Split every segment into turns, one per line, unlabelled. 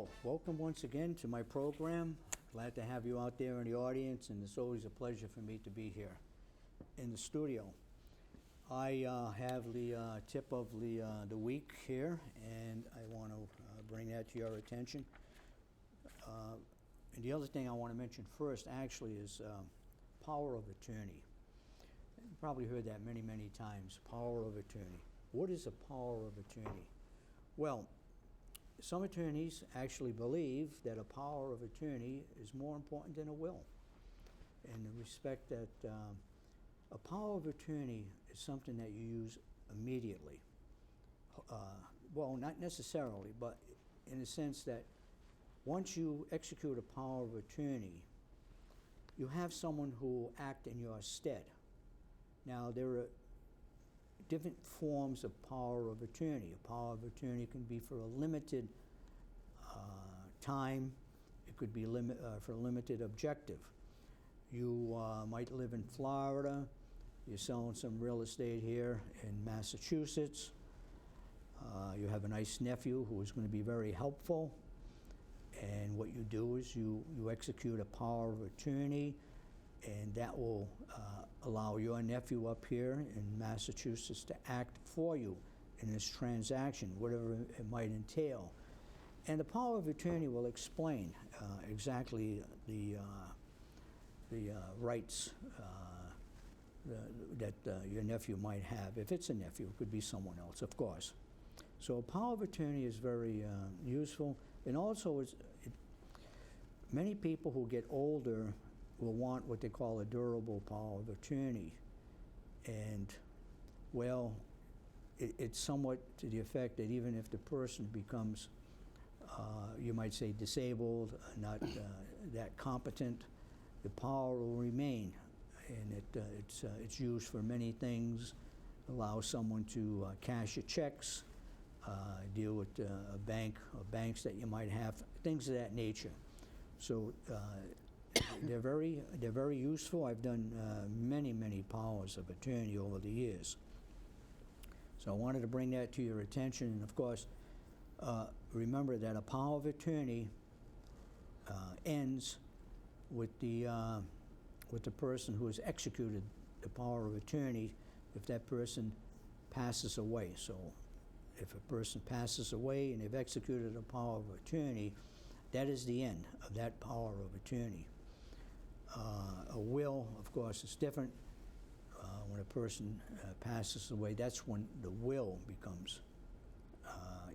So, welcome once again to my program. Glad to have you out there in the audience, and it's always a pleasure for me to be here in the studio. I have the tip of the week here, and I want to bring that to your attention. And the other thing I want to mention first, actually, is power of attorney. You've probably heard that many, many times, power of attorney. What is a power of attorney? Well, some attorneys actually believe that a power of attorney is more important than a will, in the respect that a power of attorney is something that you use immediately. Well, not necessarily, but in the sense that once you execute a power of attorney, you have someone who will act in your stead. Now, there are different forms of power of attorney. A power of attorney can be for a limited time. It could be for a limited objective. You might live in Florida. You're selling some real estate here in Massachusetts. You have a nice nephew who is going to be very helpful. And what you do is you execute a power of attorney, and that will allow your nephew up here in Massachusetts to act for you in this transaction, whatever it might entail. And the power of attorney will explain exactly the rights that your nephew might have. If it's a nephew, it could be someone else, of course. So a power of attorney is very useful. And also, many people who get older will want what they call a durable power of attorney. And, well, it's somewhat to the effect that even if the person becomes, you might say, disabled, not that competent, the power will remain. And it's used for many things. Allows someone to cash your checks, deal with a bank or banks that you might have, things of that nature. So they're very useful. I've done many powers of attorney over the years. So I wanted to bring that to your attention. And of course, remember that a power of attorney ends with the person who has executed the power of attorney if that person passes away. So if a person passes away and they've executed a power of attorney, that is the end of that power of attorney. A will, of course, is different. When a person passes away, that's when the will becomes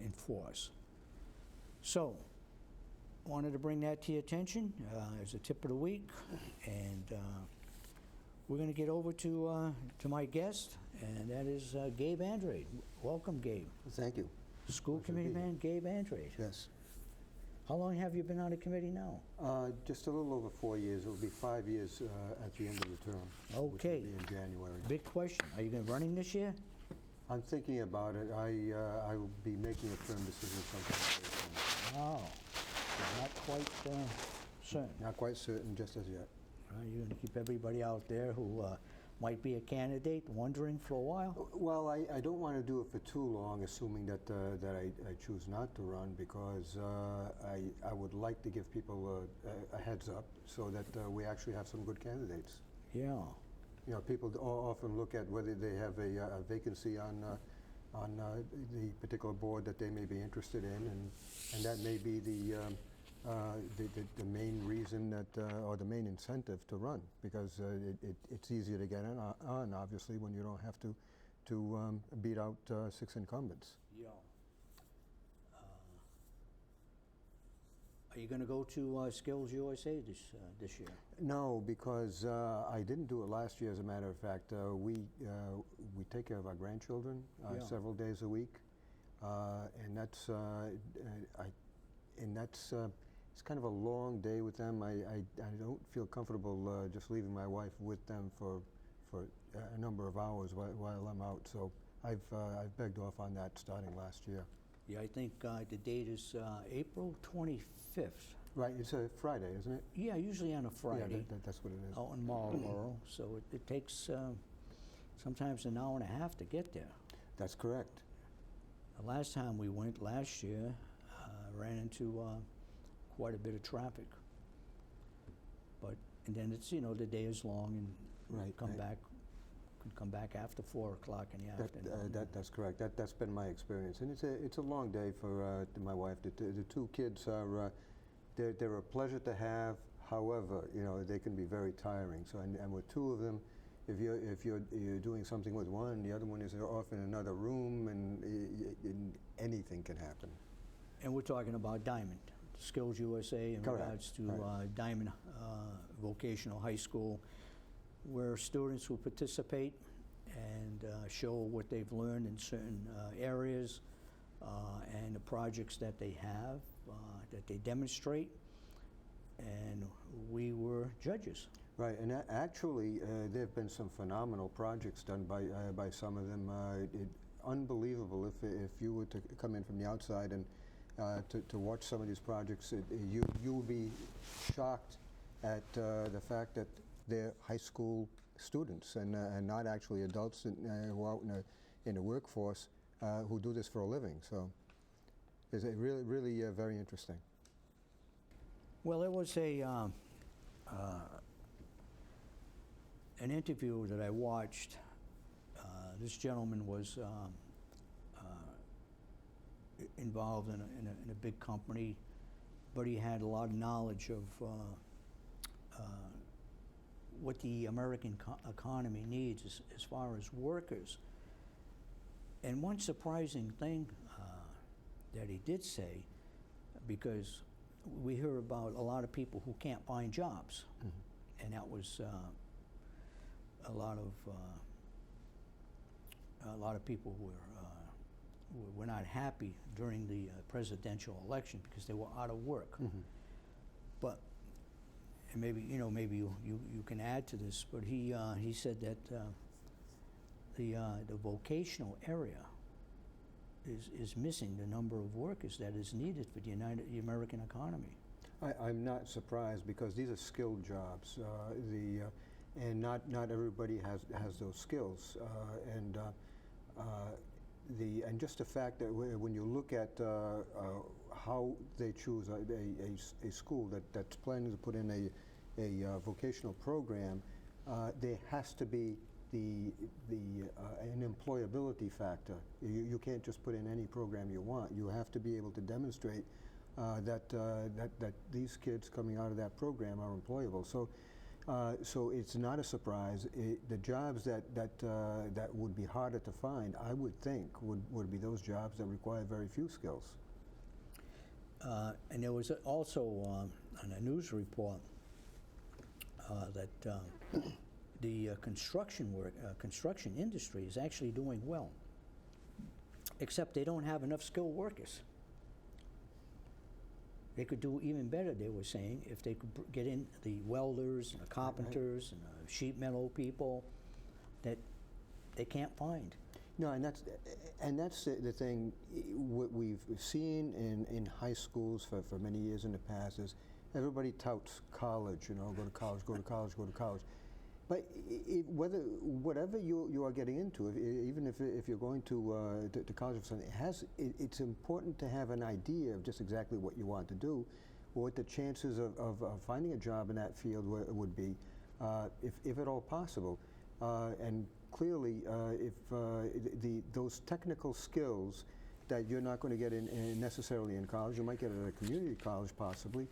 in force. So, wanted to bring that to your attention as a tip of the week, and we're going to get over to my guest, and that is Gabe Andrade. Welcome, Gabe.
Thank you.
School committee man, Gabe Andrade.
Yes.
How long have you been on the committee now?
Just a little over 4 years. It will be 5 years at the end of the term.
Okay.
Which will be in January.
Big question. Are you going to running this year?
I'm thinking about it. I will be making a term decision sometime.
Oh, so not quite certain.
Not quite certain just as yet.
You're going to keep everybody out there who might be a candidate wondering for a while?
Well, I don't want to do it for too long, assuming that I choose not to run, because I would like to give people a heads up so that we actually have some good candidates.
Yeah.
You know, people often look at whether they have a vacancy on the particular board that they may be interested in, and that may be the main reason that, or the main incentive to run, because it's easier to get on, obviously, when you don't have to beat out 6 incumbents.
Yeah. Are you going to go to Skills USA this year?
No, because I didn't do it last year. As a matter of fact, we take care of our grandchildren several days a week, and that's it's kind of a long day with them. I don't feel comfortable just leaving my wife with them for a number of hours while I'm out. So I've begged off on that starting last year.
Yeah, I think the date is April 25th.
Right, it's a Friday, isn't it?
Yeah, usually on a Friday.
Yeah, that's what it is.
Out in Marlboro, so it takes sometimes an hour and a half to get there.
That's correct.
The last time we went last year, ran into quite a bit of traffic. But, and then it's, you know, the day is long and
Right,
come
right.
back, could come back after 4 o'clock in the afternoon.
That's correct. That's been my experience, and it's a long day for my wife. The two kids are they're a pleasure to have. However, you know, they can be very tiring. So, and with two of them, if you're doing something with one, the other one is off in another room, and anything can happen.
And we're talking about Diamond, Skills USA in
Correct,
regards to
right.
Diamond Vocational High School, where students will participate and show what they've learned in certain areas and the projects that they have, that they demonstrate, and we were judges.
Right, and actually, there have been some phenomenal projects done by some of them. Unbelievable if you were to come in from the outside and to watch some of these projects, you would be shocked at the fact that they're high school students and not actually adults who are out in the workforce who do this for a living. So it's really very interesting.
Well, there was an interview that I watched. This gentleman was involved in a big company, but he had a lot of knowledge of what the American economy needs as far as workers. And one surprising thing that he did say, because we hear about a lot of people who can't find jobs, and that was a lot of people were not happy during the presidential election because they were out of work. But and maybe you can add to this, but he said that the vocational area is missing the number of workers that is needed for the American economy.
I'm not surprised because these are skilled jobs, and not everybody has those skills, and just the fact that when you look at how they choose a school that's planning to put in a vocational program, there has to be an employability factor. You can't just put in any program you want. You have to be able to demonstrate that these kids coming out of that program are employable. So it's not a surprise. The jobs that would be harder to find, I would think, would be those jobs that require very few skills.
And there was also on a news report that the construction industry is actually doing well, except they don't have enough skilled workers. They could do even better, they were saying, if they could get in the welders and the carpenters and the sheet metal people that they can't find.
No, and that's the thing. What we've seen in high schools for many years in the past is everybody touts college. You know, go to college, go to college, go to college. But whatever you are getting into, even if you're going to college or something, it's important to have an idea of just exactly what you want to do, or what the chances of finding a job in that field would be, if at all possible. And clearly, if those technical skills that you're not going to get necessarily in college, you might get at a community college possibly,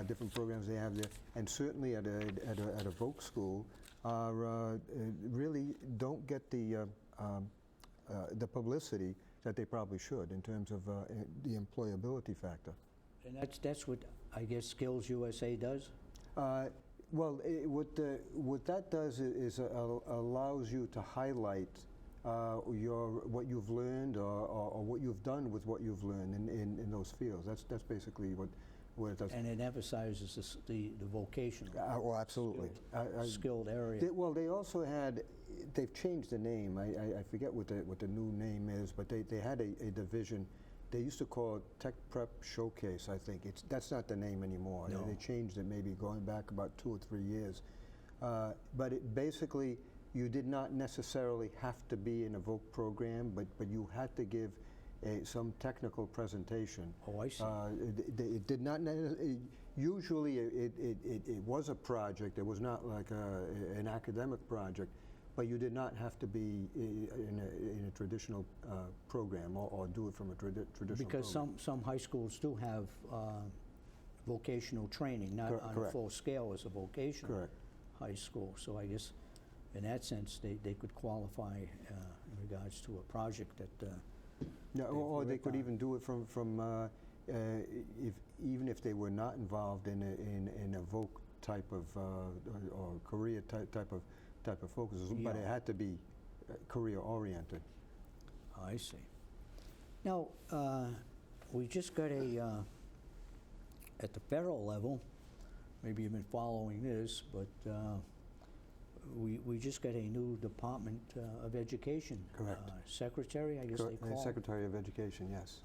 different programs they have there, and certainly at a voc school, really don't get the publicity that they probably should in terms of the employability factor.
And that's what I guess Skills USA does?
Well, what that does is allows you to highlight what you've learned or what you've done with what you've learned in those fields. That's basically what it does.
And it emphasizes the vocational.
Well, absolutely.
Skilled area.
They also they've changed the name. I forget what the new name is, but they had a division. They used to call it Tech Prep Showcase, I think. That's not the name anymore.
No.
They changed it maybe going back about 2 or 3 years. But basically, you did not necessarily have to be in a voc program, but you had to give some technical presentation.
Oh, I see.
It did not, usually it was a project, it was not like an academic project, but you did not have to be in a traditional program or do it from a traditional
Because
program.
some high schools do have vocational training, not on a
Correct.
full scale as a vocational
Correct.
high school. So I guess in that sense, they could qualify in regards to a project that
Yeah, or they
worked
could
on.
even do it from even if they were not involved in a voc type of or career type of focus, but
Yeah.
it had to be career oriented.
I see. Now, we just got at the federal level, maybe you've been following this, but we just got a new Department of Education.
Correct.
Secretary, I guess they call it.
Secretary of Education, yes.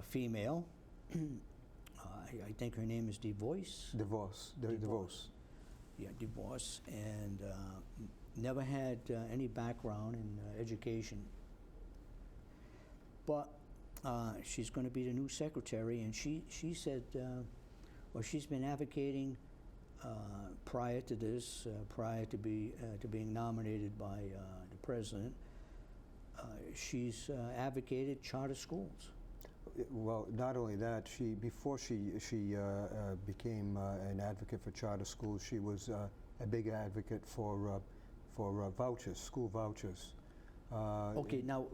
Female. I think her name is DeVoice.
DeVos.
Yeah, DeVos, and never had any background in education. But she's going to be the new secretary, and she said, well, she's been advocating prior to this, prior to being nominated by the president. She's advocated charter schools.
Well, not only that, before she became an advocate for charter schools, she was a big advocate for vouchers, school vouchers.
Okay, now,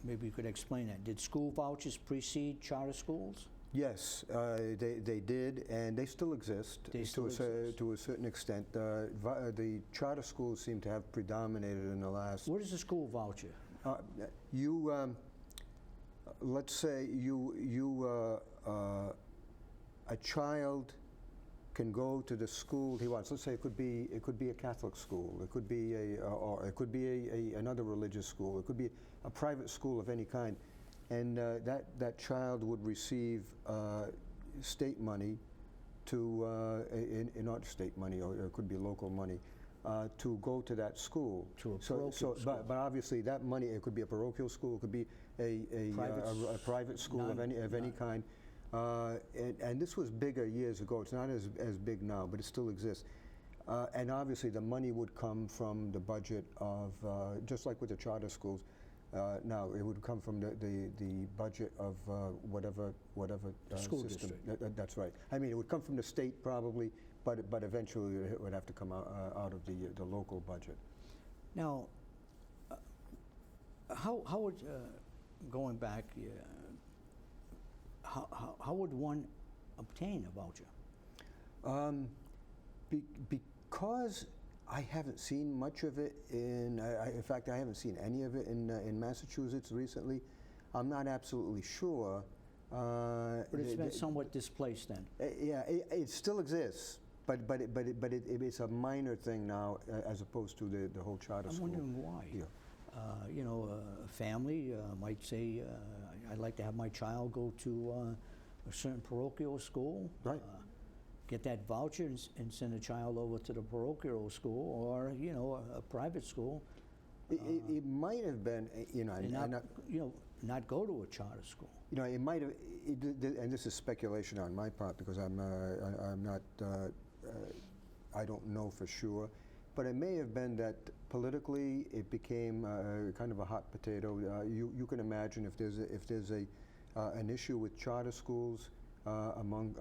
maybe you could explain that. Did school vouchers precede charter schools?
Yes, they did, and they still exist
They still exist.
to a certain extent. The charter schools seem to have predominated in the last.
What is a school voucher?
Let's say a child can go to the school he wants. Let's say it could be a Catholic school. It could be another religious school. It could be a private school of any kind, and that child would receive state money not state money, or it could be local money. To go to that school.
To a parochial school.
But obviously that money, it could be a parochial school, it could be a private school of any kind. And this was bigger years ago. It's not as big now, but it still exists. And obviously the money would come from the budget of, just like with the charter schools, now it would come from the budget of whatever
School
system.
district.
That's right. I mean, it would come from the state probably, but eventually it would have to come out of the local budget.
Now, how would, going back, how would one obtain a voucher?
Because I haven't seen much of it in fact, I haven't seen any of it in Massachusetts recently. I'm not absolutely sure.
But it's been somewhat displaced then.
Yeah, it still exists, but it's a minor thing now as opposed to the whole charter school.
I'm wondering why.
Yeah.
You know, a family might say, I'd like to have my child go to a certain parochial school.
Right.
Get that voucher and send a child over to the parochial school, or you know, a private school.
It might have been, you know,
and not go to a charter school.
You know, it might have, and this is speculation on my part because I'm not, I don't know for sure, but it may have been that politically it became kind of a hot potato. You can imagine if there's an issue with charter schools among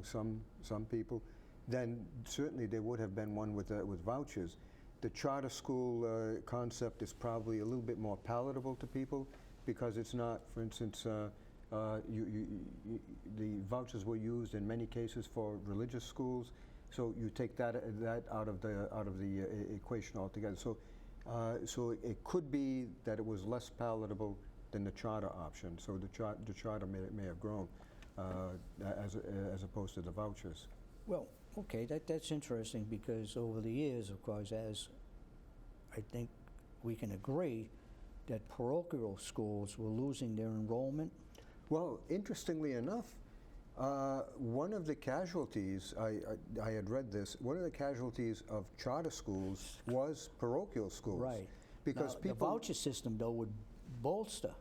some people, then certainly there would have been one with vouchers. The charter school concept is probably a little bit more palatable to people because it's not, for instance, the vouchers were used in many cases for religious schools, so you take that out of the equation altogether. So it could be that it was less palatable than the charter option. So the charter may have grown as opposed to the vouchers.
Well, okay, that's interesting because over the years, of course, as I think we can agree, that parochial schools were losing their enrollment.
Well, interestingly enough, one of the casualties, I had read this, one of the casualties of charter schools was parochial schools.
Right.
because
Now,
people...
the voucher system, though, would bolster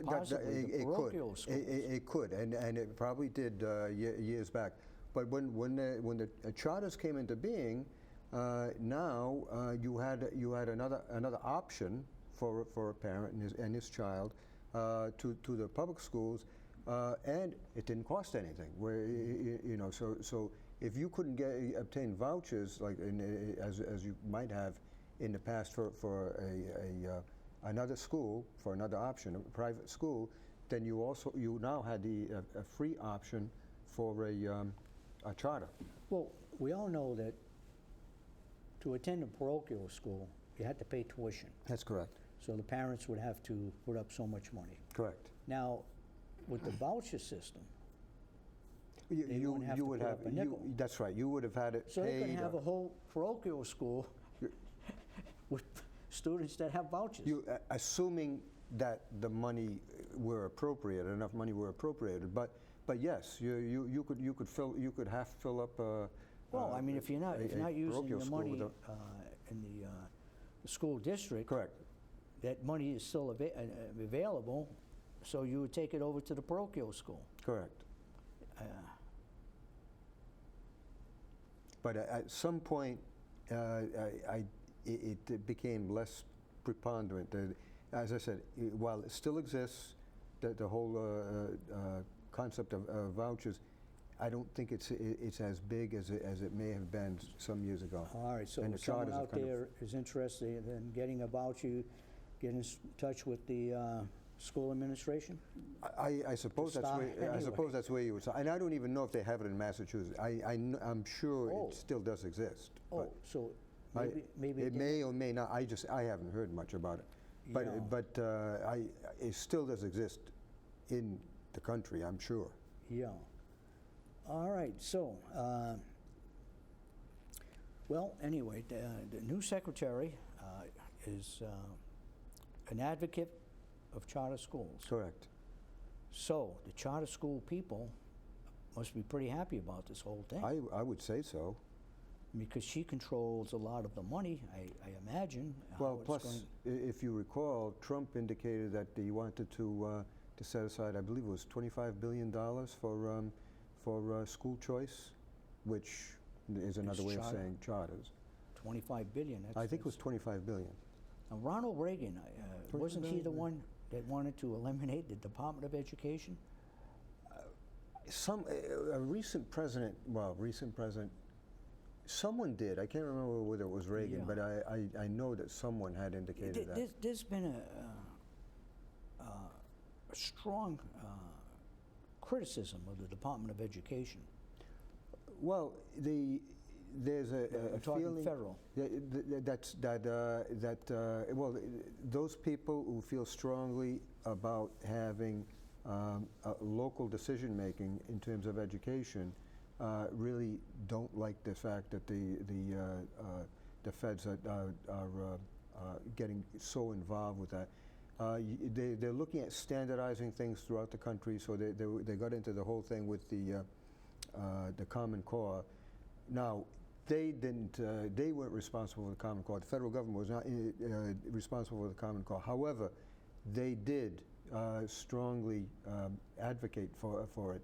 possibly the
It could.
parochial schools.
It could, and it probably did years back. But when the charters came into being, now you had another option for a parent and his child to the public schools, and it didn't cost anything. So if you couldn't obtain vouchers like as you might have in the past for another school, for another option, a private school, then you now had a free option for a charter.
Well, we all know that to attend a parochial school, you had to pay tuition.
That's correct.
So the parents would have to put up so much money.
Correct.
Now, with the voucher system, they
You
wouldn't have to
would
put
have
up a nickel.
that's right. You would have had it
So
paid.
they could have a whole parochial school with students that have vouchers.
Assuming that the money were appropriate, enough money were appropriated, but yes, you could fill up.
Well, I mean, if you're not using
parochial
the
school
money
with
in the school district,
correct.
that money is still available, so you would take it over to the parochial school.
Correct. But at some point, it became less preponderant. As I said, while it still exists, the whole concept of vouchers, I don't think it's as big as it may have been some years ago.
All right, so
And
if
the
someone
charters are
out
kind of-
there is interested in getting a voucher, get in touch with the school administration?
I suppose that's
start
where
anyway.
I suppose that's where you would start. And I don't even know if they have it in Massachusetts. I'm sure
Oh.
it still does exist.
Oh,
but
so
I-
maybe
it may or may not. I haven't heard much about it. But
Yeah.
it still does exist in the country, I'm sure.
Yeah. All right, so, well, anyway, the new secretary is an advocate of charter schools.
Correct.
So the charter school people must be pretty happy about this whole thing.
I would say so.
Because she controls a lot of the money, I imagine. how
Well,
it's
plus,
going-
if you recall, Trump indicated that he wanted to set aside, I believe it was $25 billion for school choice, which is another way of
charter?
saying charters.
25 billion.
I think it was 25 billion.
Now, Ronald Reagan, wasn't he the
billion,
one that wanted to eliminate the Department of Education?
A recent president, someone did. I can't remember whether it was Reagan,
Yeah.
but I know that someone had indicated that.
There's been a strong criticism of the Department of Education.
Well, there's a
I'm talking
feeling
federal.
Well, those people who feel strongly about having local decision making in terms of education really don't like the fact that the feds are getting so involved with that. They're looking at standardizing things throughout the country, so they got into the whole thing with the Common Core. Now, they weren't responsible for the Common Core. The federal government was not responsible for the Common Core. However, they did strongly advocate for it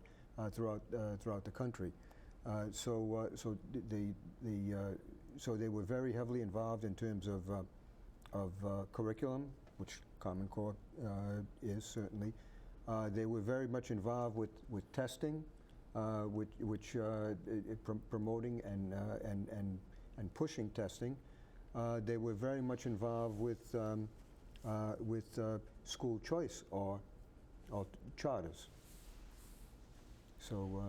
throughout the country. So they were very heavily involved in terms of curriculum, which Common Core is certainly. They were very much involved with testing, which promoting and pushing testing. They were very much involved with school choice or charters. So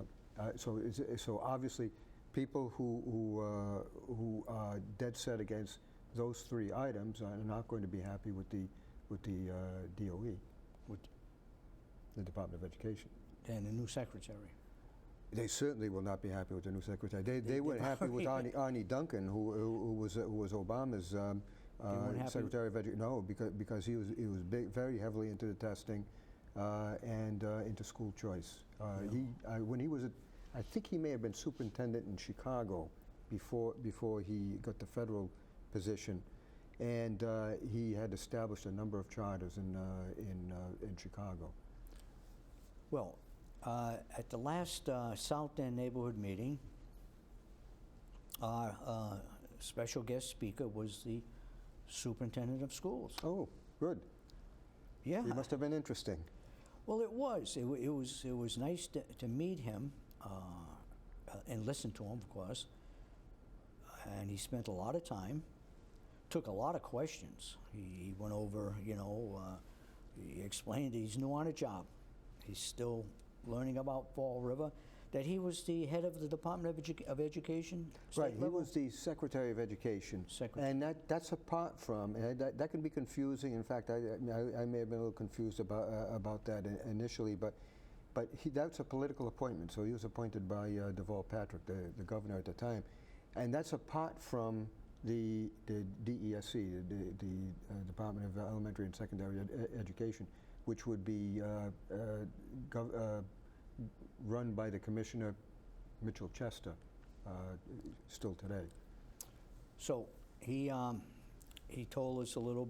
obviously, people who are dead set against those three items are not going to be happy with the DOE, with the Department of Education.
And the new secretary.
They certainly will not be happy with the new secretary. They weren't happy with Arnie Duncan, who was Obama's Secretary of Education. No, because he was very heavily into the testing and into school choice. When he was, I think he may have been superintendent in Chicago before he got the federal position. and he had established a number of charters in Chicago.
Well, at the last South End neighborhood meeting, our special guest speaker was the superintendent of schools.
Oh, good.
Yeah.
It must have been interesting.
Well, it was. It was nice to meet him and listen to him, of course. And he spent a lot of time, took a lot of questions. He went over, you know, he explained he's new on a job. He's still learning about Fall River, that he was the head of the Department of Education.
Right, he was the Secretary of Education. And that's apart from, and that can be confusing. In fact, I may have been a little confused about that initially, but that's a political appointment. So he was appointed by Deval Patrick, the governor at the time. And that's apart from the DESC, the Department of Elementary and Secondary Education, which would be run by the Commissioner Mitchell Chester, still today.
So he told us a little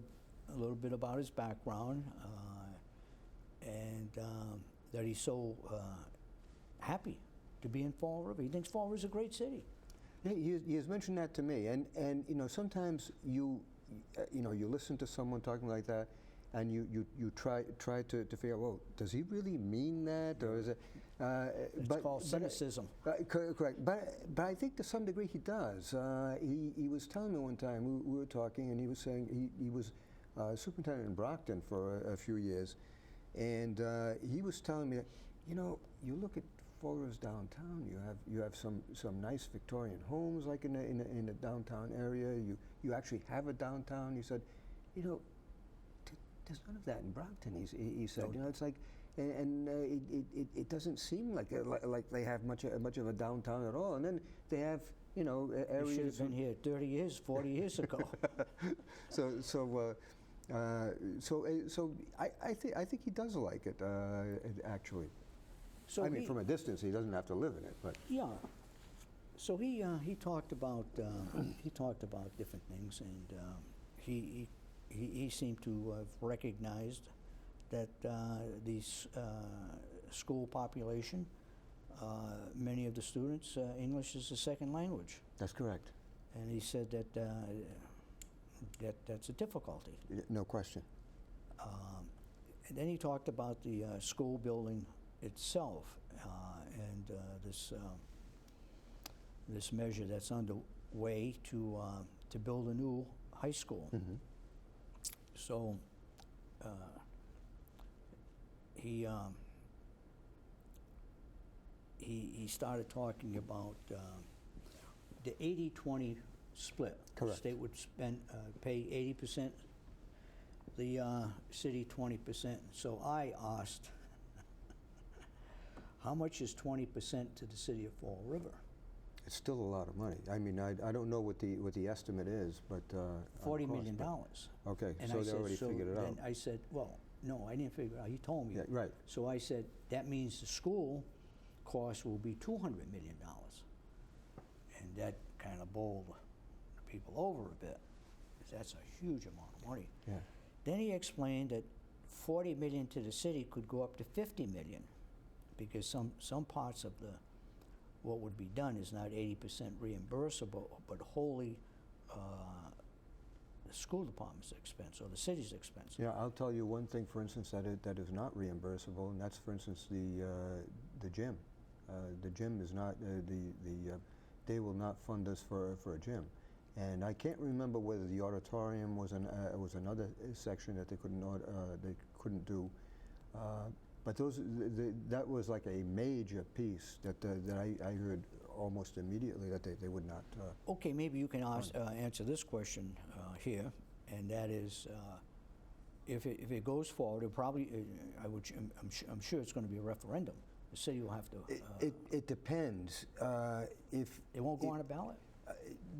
bit about his background, and that he's so happy to be in Fall River. He thinks Fall River is a great city.
Yeah, he has mentioned that to me, and you know, sometimes you listen to someone talking like that, and you try to figure out, well, does he really mean that, or is it?
It's called cynicism.
Correct, but I think to some degree he does. He was telling me one time, we were talking, and he was saying he was superintendent in Brockton for a few years, and he was telling me that, you know, you look at Fall River's downtown, you have some nice Victorian homes like in the downtown area. You actually have a downtown. He said, you know, there's none of that in Brockton. He said, you know, it's like, and it doesn't seem like they have much of a downtown at all. And then they have, you know, areas.
You should have been here 30 years, 40 years ago.
So I think he does like it actually.
So
I mean, from a distance, he doesn't have to live in it, but
yeah. So he talked about different things, and he seemed to have recognized that the school population, many of the students, English is a second language.
that's correct.
And he said that that's a difficulty.
No question.
And then he talked about the school building itself, and this measure that's underway to build a new high school.
Mm-hmm.
So he started talking about the 80-20 split.
Correct.
The state would pay 80%, the city 20%. So I asked, how much is 20% to the city of Fall River?
It's still a lot of money. I mean, I don't know what the estimate is, but
$40 million.
Okay,
And
so
I
they
said,
already figured it out.
Then I said, well, no, I didn't figure it out. He told me.
Yeah, right.
So I said, that means the school cost will be $200 million. And that kind of bowled people over a bit, because that's a huge amount of money.
Yeah.
Then he explained that $40 million to the city could go up to $50 million, because some parts of what would be done is not 80% reimbursable, but wholly the school department's expense or the city's expense.
Yeah, I'll tell you one thing, for instance, that is not reimbursable, and that's, for instance, the gym. The gym is not they will not fund us for a gym, and I can't remember whether the auditorium was another section that they couldn't do. But that was like a major piece that I heard almost immediately that they would not.
Okay, maybe you can answer this question here, and that is, if it goes forward, it probably I'm sure it's going to be a referendum. The city will have to.
It depends. If
it won't go on a ballot.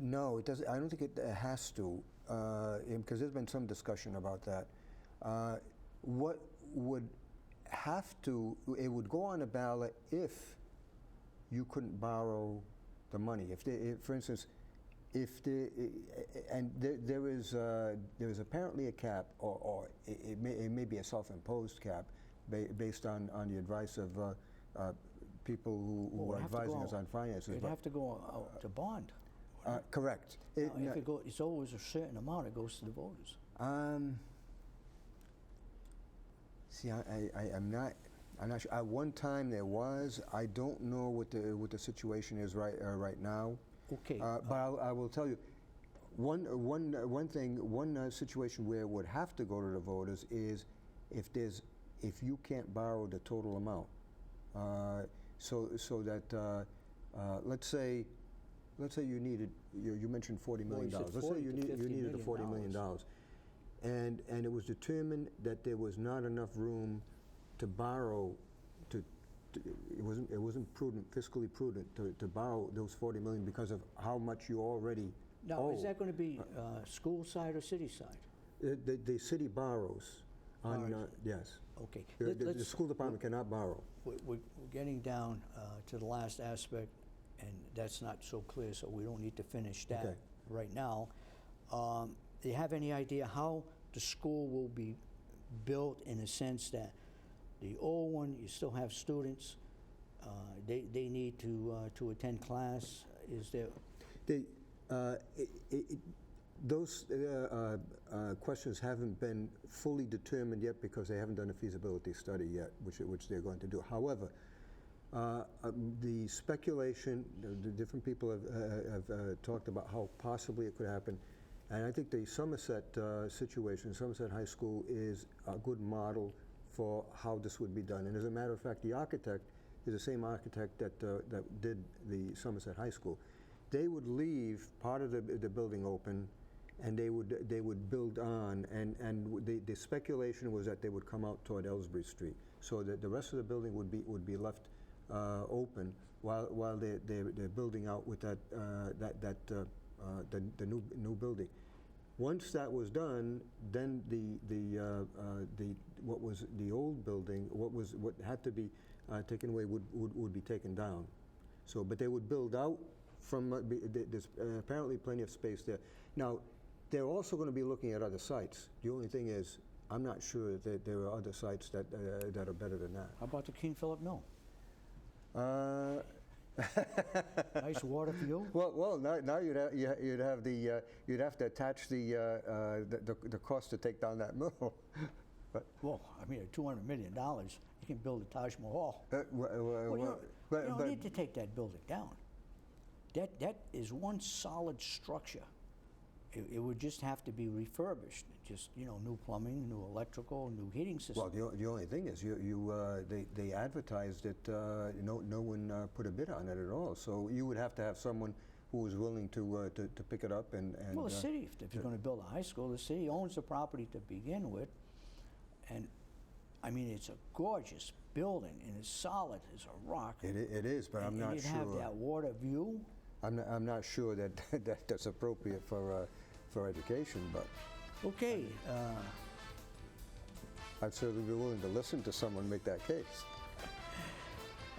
No, it doesn't. I don't think it has to, because there's been some discussion about that. What would have to, it would go on a ballot if you couldn't borrow the money. If for instance, If the, and there is apparently a cap, or it may be a self-imposed cap, based on the advice of people who
Well,
are
it'd have to
advising
go-
us on finances.
It'd
but-
have to go out to bond.
Correct.
Now, if it it's always a certain amount, it goes to the voters.
See, I'm not sure. At one time there was. I don't know what the situation is right now.
Okay.
But I will tell you, one situation where it would have to go to the voters is if you can't borrow the total amount. So that let's say you needed, you mentioned $40 million.
Well, you said
Let's say
40
you
to
needed
$50
the $40 million, and it was determined that there was not enough room to borrow. It wasn't prudent, fiscally prudent, to borrow those $40 million because of how much you already
Now,
owe.
is that going to be school side or city side?
The city borrows on,
Borrows.
yes.
Okay.
The school department cannot borrow.
We're getting down to the last aspect, and that's not so clear, so we don't need to finish that
Okay.
right now. Do you have any idea how the school will be built, in a sense that the old one, you still have students, they need to attend class? Is there,
Those questions haven't been fully determined yet because they haven't done a feasibility study yet, which they're going to do. However, the speculation, the different people have talked about how possibly it could happen, and I think the Somerset situation, Somerset High School, is a good model for how this would be done. And as a matter of fact, the architect is the same architect that did the Somerset High School. They would leave part of the building open, and they would build on, and the speculation was that they would come out toward Ellsbury Street, so that the rest of the building would be left open while they're building out with the new building. Once that was done, then what was the old building, what had to be taken away would be taken down. So, but they would build out from there's apparently plenty of space there. Now, they're also going to be looking at other sites. The only thing is, I'm not sure that there are other sites that are better than that.
how about the King Philip Mill? Nice water view?
Well, now you'd have to attach the cost to take down that mill. But
Well, I mean, at $200 million, you can build a Taj Mahal. Well, you don't need to take that building down. That is one solid structure. It would just have to be refurbished. Just, new plumbing, new electrical, new heating system.
Well, the only thing is, they advertised it. No one put a bid on it at all. So you would have to have someone who was willing to pick it up and.
Well, the city, if you're going to build a high school, the city owns the property to begin with. And, I mean, it's a gorgeous building, and it's solid as a rock.
It is, but I'm not
and you'd
sure.
have that water view.
I'm not sure that that's appropriate for education, but
Okay.
I'd certainly be willing to listen to someone make that case.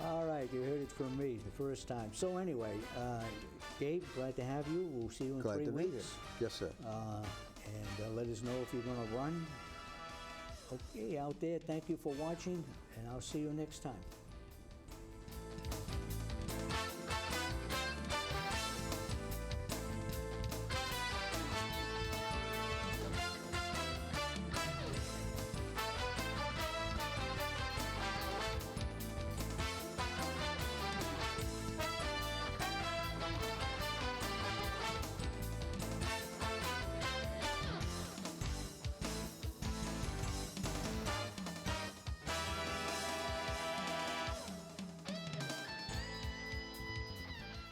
All right, you heard it from me the first time. So anyway, Gabe, glad to have you. We'll see you in
Glad
3
to
weeks.
meet you. Yes, sir.
And let us know if you're going to run. Okay, out there, thank you for watching, and I'll see you next time.